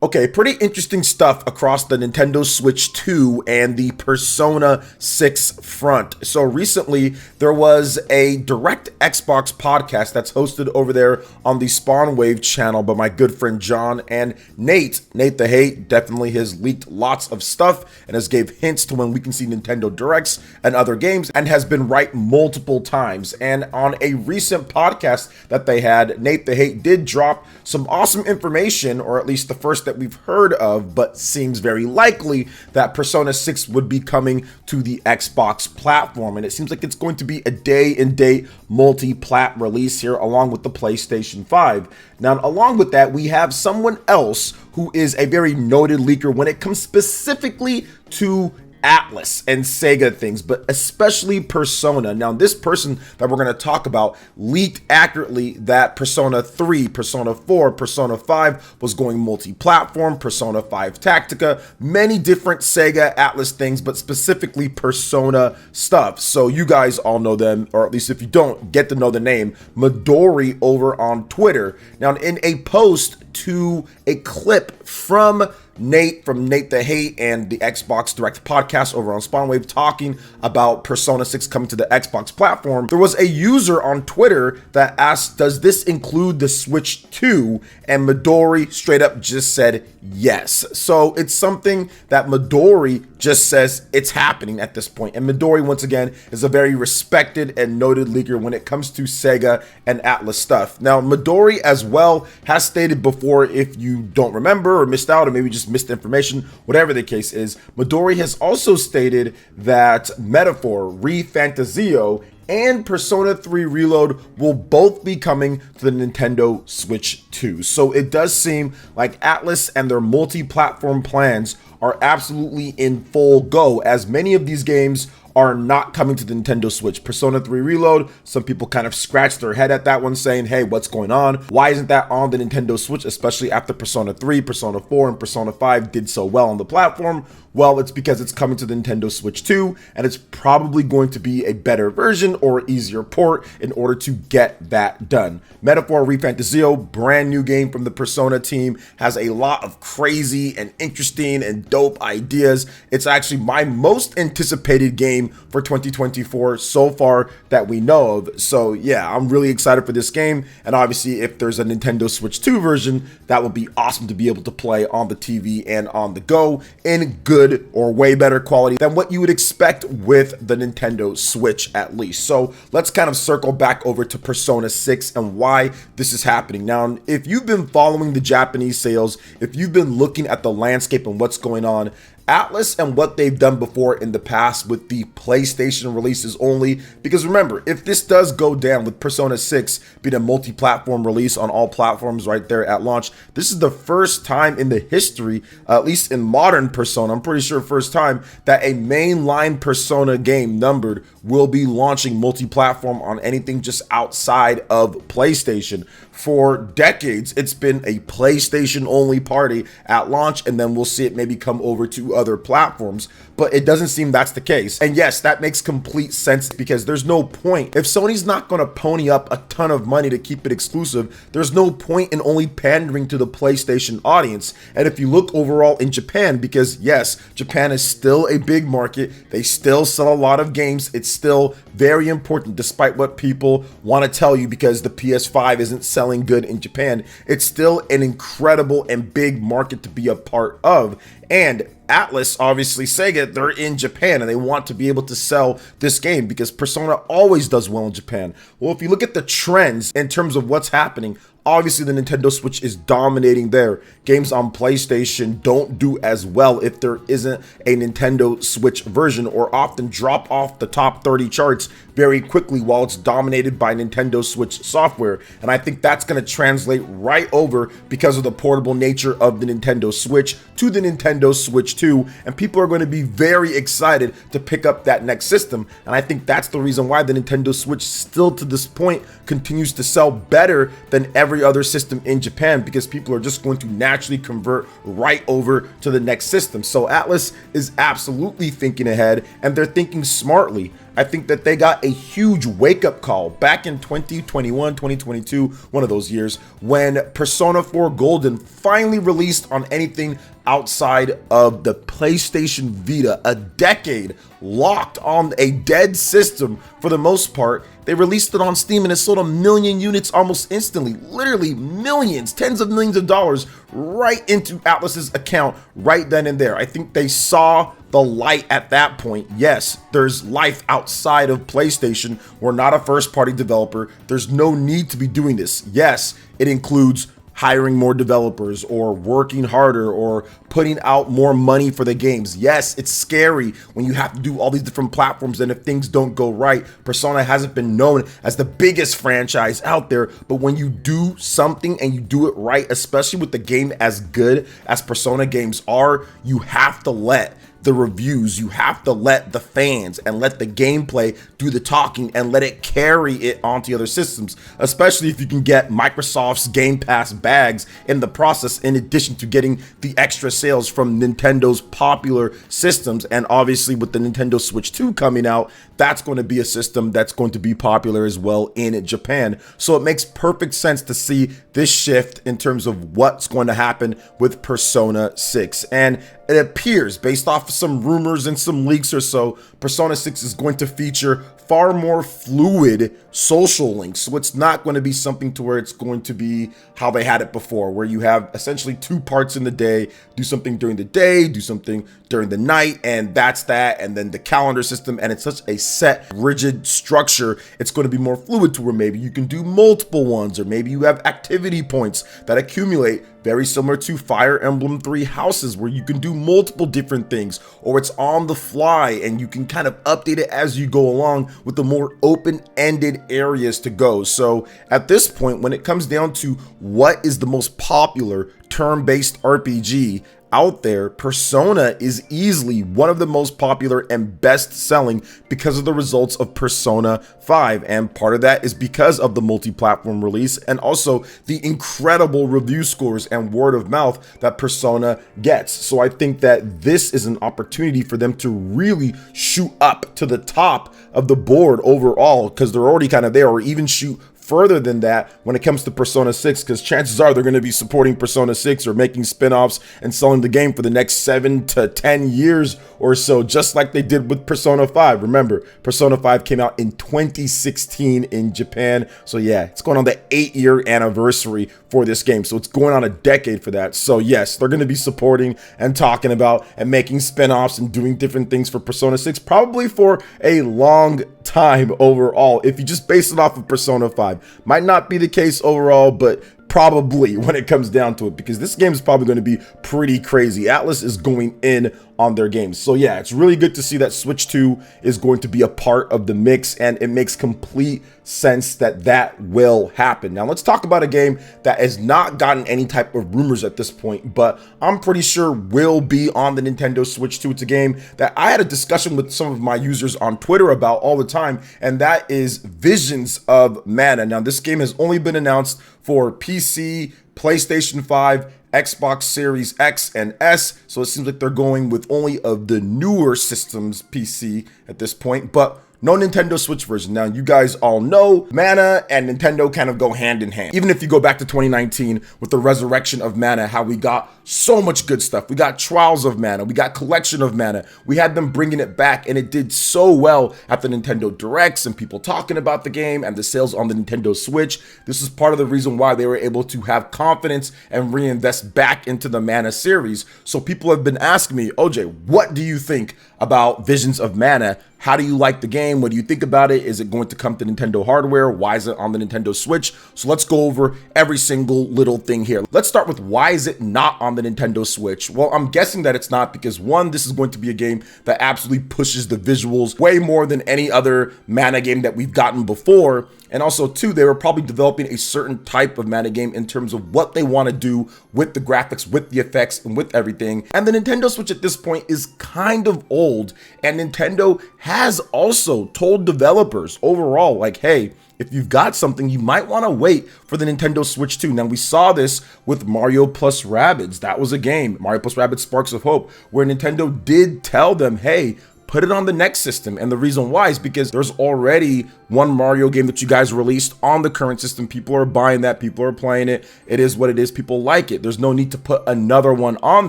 Okay, pretty interesting stuff across the Nintendo Switch 2 and the Persona 6 front. So recently, there was a direct Xbox podcast that's hosted over there on the Spawn Wave channel by my good friend John and Nate. Nate the Hate definitely has leaked lots of stuff and has gave hints to when we can see Nintendo Directs and other games, and has been right multiple times. And on a recent podcast that they had, Nate the Hate did drop some awesome information, or at least the first that we've heard of, but seems very likely that Persona 6 would be coming to the Xbox platform. And it seems like it's going to be a day-and-date multi-plat release here along with the PlayStation 5. Now, along with that, we have someone else who is a very noted leaker when it comes specifically to Atlas and Sega things, but especially Persona. Now, this person that we're going to talk about leaked accurately that Persona 3, Persona 4, Persona 5 was going multi-platform, Persona 5 Tactica, many different Sega Atlas things, but specifically Persona stuff. So you guys all know them, or at least if you don't, get to know the name, Midori over on Twitter. Now, in a post to a clip from Nate the Hate and the Xbox Direct podcast over on Spawnwave talking about Persona 6 coming to the Xbox platform, there was a user on Twitter that asked, does this include the Switch 2? And Midori straight up just said yes. So it's something that Midori just says it's happening at this point. And Midori, once again, is a very respected and noted leaker when it comes to Sega and Atlas stuff. Now, Midori as well has stated before, if you don't remember or missed out or maybe just missed information, whatever the case is, Midori has also stated that Metaphor, ReFantazio, and Persona 3 Reload will both be coming to the Nintendo Switch 2. So it does seem like Atlas and their multi-platform plans are absolutely in full go, as many of these games are not coming to the Nintendo Switch. Persona 3 Reload, some people kind of scratched their head at that one saying, hey, what's going on? Why isn't that on the Nintendo Switch, especially after Persona 3, Persona 4, and Persona 5 did so well on the platform? Well, it's because it's coming to the Nintendo Switch 2, and it's probably going to be a better version or easier port in order to get that done. Metaphor ReFantazio, brand new game from the Persona team, has a lot of crazy and interesting and dope ideas. It's actually my most anticipated game for 2024 so far that we know of. So yeah, I'm really excited for this game, and obviously if there's a Nintendo Switch 2 version, that would be awesome to be able to play on the TV and on the go in good or way better quality than what you would expect with the Nintendo Switch, at least. So let's kind of circle back over to Persona 6 and why this is happening. Now, if you've been following the Japanese sales, if you've been looking at the landscape and what's going on, Atlas and what they've done before in the past with the PlayStation releases only, because remember, if this does go down with Persona 6 being a multi-platform release on all platforms right there at launch, this is the first time in the history, at least in modern Persona, I'm pretty sure first time, that a mainline Persona game numbered will be launching multi-platform on anything just outside of PlayStation. For decades, it's been a PlayStation only party at launch, and then we'll see it maybe come over to other platforms, but it doesn't seem that's the case. And yes, that makes complete sense, because there's no point. If Sony's not going to pony up a ton of money to keep it exclusive, there's no point in only pandering to the PlayStation audience. And if you look overall in Japan, because yes, Japan is still a big market, they still sell a lot of games, it's still very important despite what people want to tell you, because the PS5 isn't selling good in Japan. It's still an incredible and big market to be a part of. And Atlas, obviously Sega, they're in Japan and they want to be able to sell this game because Persona always does well in Japan. Well, if you look at the trends in terms of what's happening, obviously the Nintendo Switch is dominating there. Games on PlayStation don't do as well if there isn't a Nintendo Switch version, or often drop off the top 30 charts very quickly while it's dominated by Nintendo Switch software. And I think that's going to translate right over because of the portable nature of the Nintendo Switch to the Nintendo Switch 2, and people are going to be very excited to pick up that next system. And I think that's the reason why the Nintendo Switch still to this point continues to sell better than every other system in Japan, because people are just going to naturally convert right over to the next system. So Atlas is absolutely thinking ahead, and they're thinking smartly. I think that they got a huge wake-up call back in 2021, 2022, one of those years, when Persona 4 Golden finally released on anything outside of the PlayStation Vita, a decade locked on a dead system for the most part. They released it on Steam and it sold 1 million units almost instantly, literally millions, tens of millions of dollars right into Atlus's account right then and there. I think they saw the light at that point. Yes, there's life outside of PlayStation. We're not a first-party developer. There's no need to be doing this. Yes, it includes hiring more developers or working harder or putting out more money for the games. Yes, it's scary when you have to do all these different platforms and if things don't go right. Persona hasn't been known as the biggest franchise out there, but when you do something and you do it right, especially with the game as good as Persona games are, you have to let the reviews, you have to let the fans and let the gameplay do the talking and let it carry it onto other systems, especially if you can get Microsoft's Game Pass bags in the process, in addition to getting the extra sales from Nintendo's popular systems. And obviously with the Nintendo Switch 2 coming out, that's going to be a system that's going to be popular as well in Japan. So it makes perfect sense to see this shift in terms of what's going to happen with Persona 6. And it appears, based off of some rumors and some leaks or so, Persona 6 is going to feature far more fluid social links. So it's not going to be something to where it's going to be how they had it before, where you have essentially 2 parts in the day, do something during the day, do something during the night, and that's that. And then the calendar system, and it's such a set, rigid structure. It's going to be more fluid to where maybe you can do multiple ones, or maybe you have activity points that accumulate, very similar to Fire Emblem 3 Houses, where you can do multiple different things, or it's on the fly and you can kind of update it as you go along with the more open-ended areas to go. So at this point, when it comes down to what is the most popular turn-based RPG out there, Persona is easily one of the most popular and best selling because of the results of Persona 5. And part of that is because of the multi-platform release and also the incredible review scores and word of mouth that Persona gets. So I think that this is an opportunity for them to really shoot up to the top of the board overall, because they're already kind of there, or even shoot further than that when it comes to Persona 6, because chances are they're going to be supporting Persona 6 or making spin-offs and selling the game for the next 7 to 10 years or so, just like they did with Persona 5. Remember, Persona 5 came out in 2016 in Japan. So yeah, it's going on the 8-year anniversary for this game. So it's going on a decade for that. So yes, they're going to be supporting and talking about and making spin-offs and doing different things for Persona 6, probably for a long time overall, if you just base it off of Persona 5. Might not be the case overall, but probably when it comes down to it, because this game is probably going to be pretty crazy. Atlus is going in on their games. So yeah, it's really good to see that Switch 2 is going to be a part of the mix, and it makes complete sense that that will happen. Now let's talk about a game that has not gotten any type of rumors at this point, but I'm pretty sure will be on the Nintendo Switch 2. It's a game that I had a discussion with some of my users on Twitter about all the time, and that is Visions of Mana. Now this game has only been announced for PC, PlayStation 5, Xbox Series X and S, so it seems like they're going with only of the newer systems PC at this point, but no Nintendo Switch version. Now, you guys all know Mana and Nintendo kind of go hand in hand. Even if you go back to 2019 with the resurrection of Mana, how we got so much good stuff. We got Trials of Mana, we got Collection of Mana. We had them bringing it back, and it did so well at the Nintendo Directs and people talking about the game and the sales on the Nintendo Switch. This is part of the reason why they were able to have confidence and reinvest back into the Mana series. So people have been asking me, OJ, what do you think about Visions of Mana? How do you like the game? What do you think about it? Is it going to come to Nintendo hardware? Why is it on the Nintendo Switch? So let's go over every single little thing here. Let's start with why is it not on the Nintendo Switch? Well, I'm guessing that it's not because, one, this is going to be a game that absolutely pushes the visuals way more than any other Mana game that we've gotten before. And also, two, they were probably developing a certain type of Mana game in terms of what they want to do with the graphics, with the effects, and with everything. And the Nintendo Switch at this point is kind of old, and Nintendo has also told developers overall, like, hey, if you've got something, you might want to wait for the Nintendo Switch 2. Now, we saw this with Mario plus Rabbids. That was a game, Mario plus Rabbids Sparks of Hope, where Nintendo did tell them, hey, put it on the next system. And the reason why is because there's already one Mario game that you guys released on the current system. People are buying that, people are playing it. It is what it is, people like it. There's no need to put another one on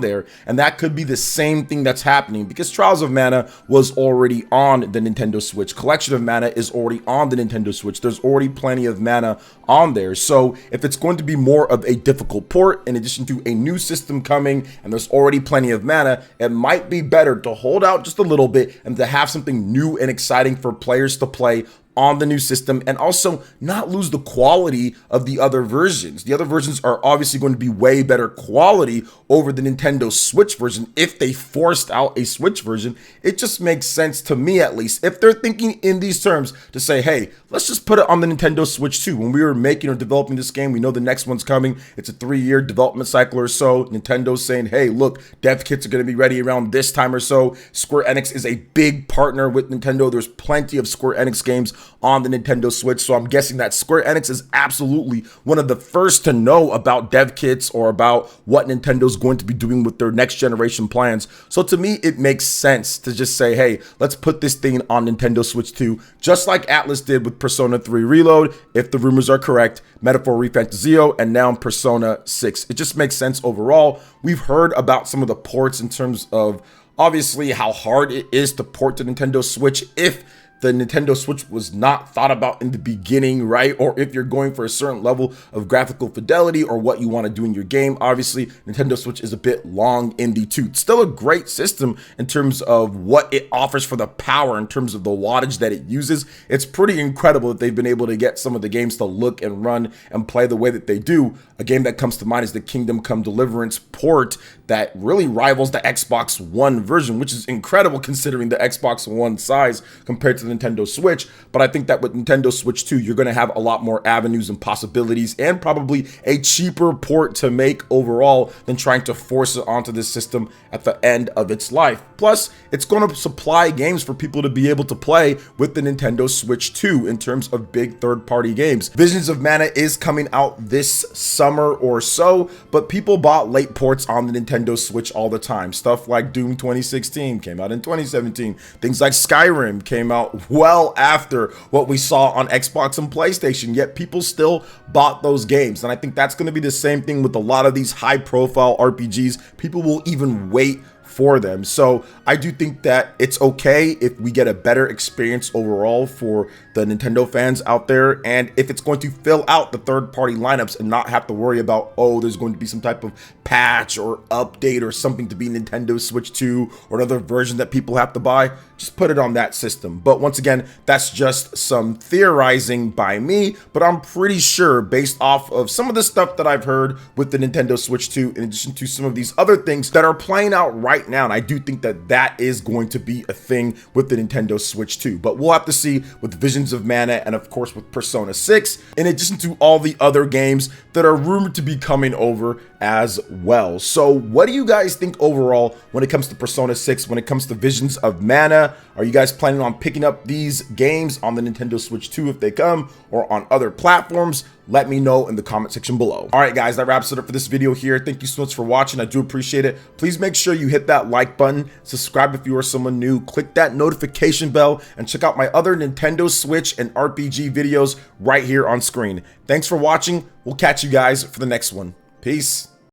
there. And that could be the same thing that's happening because Trials of Mana was already on the Nintendo Switch. Collection of Mana is already on the Nintendo Switch. There's already plenty of mana on there. So if it's going to be more of a difficult port in addition to a new system coming and there's already plenty of mana, it might be better to hold out just a little bit and to have something new and exciting for players to play on the new system, and also not lose the quality of the other versions. The other versions are obviously going to be way better quality over the Nintendo Switch version. If they forced out a Switch version, it just makes sense to me, at least, if they're thinking in these terms, to say, hey, let's just put it on the Nintendo Switch too. When we were making or developing this game, we know the next one's coming. It's a 3-year development cycle or so. Nintendo's saying, hey, look, dev kits are going to be ready around this time or so. Square Enix is a big partner with Nintendo. There's plenty of Square Enix games on the Nintendo Switch, so I'm guessing that Square Enix is absolutely one of the first to know about dev kits or about what Nintendo's going to be doing with their next generation plans. So to me, it makes sense to just say, hey, let's put this thing on Nintendo Switch 2, just like Atlas did with Persona 3 Reload, if the rumors are correct, Metaphor ReFantazio, and now Persona 6. It just makes sense overall. We've heard about some of the ports in terms of obviously how hard it is to port to Nintendo Switch if the Nintendo Switch was not thought about in the beginning, right? Or if you're going for a certain level of graphical fidelity or what you want to do in your game. Obviously, Nintendo Switch is a bit long in the tooth. Still a great system in terms of what it offers for the power, in terms of the wattage that it uses. It's pretty incredible that they've been able to get some of the games to look and run and play the way that they do. A game that comes to mind is the Kingdom Come Deliverance port that really rivals the Xbox One version, which is incredible considering the Xbox One size compared to the Nintendo Switch. But I think that with Nintendo Switch 2, you're going to have a lot more avenues and possibilities and probably a cheaper port to make overall than trying to force it onto this system at the end of its life. Plus, it's going to supply games for people to be able to play with the Nintendo Switch 2 in terms of big third-party games. Visions of Mana is coming out this summer or so, but people bought late ports on the Nintendo Switch all the time. Stuff like Doom 2016 came out in 2017. Things like Skyrim came out well after what we saw on Xbox and PlayStation, yet people still bought those games. And I think that's going to be the same thing with a lot of these high-profile RPGs. People will even wait for them. So I do think that it's okay if we get a better experience overall for the Nintendo fans out there, and if it's going to fill out the third-party lineups and not have to worry about, oh, there's going to be some type of patch or update or something to be Nintendo Switch 2 or another version that people have to buy, just put it on that system. But once again, that's just some theorizing by me, but I'm pretty sure based off of some of the stuff that I've heard with the Nintendo Switch 2, in addition to some of these other things that are playing out right now, and I do think that that is going to be a thing with the Nintendo Switch 2. But we'll have to see with Visions of Mana and of course with Persona 6, in addition to all the other games that are rumored to be coming over as well. So what do you guys think overall when it comes to Persona 6, when it comes to Visions of Mana? Are you guys planning on picking up these games on the Nintendo Switch 2 if they come, or on other platforms? Let me know in the comment section below. All right, guys, that wraps it up for this video here. Thank you so much for watching. I do appreciate it. Please make sure you hit that like button, subscribe if you are someone new, click that notification bell, and check out my other Nintendo Switch and RPG videos right here on screen. Thanks for watching. We'll catch you guys for the next one. Peace.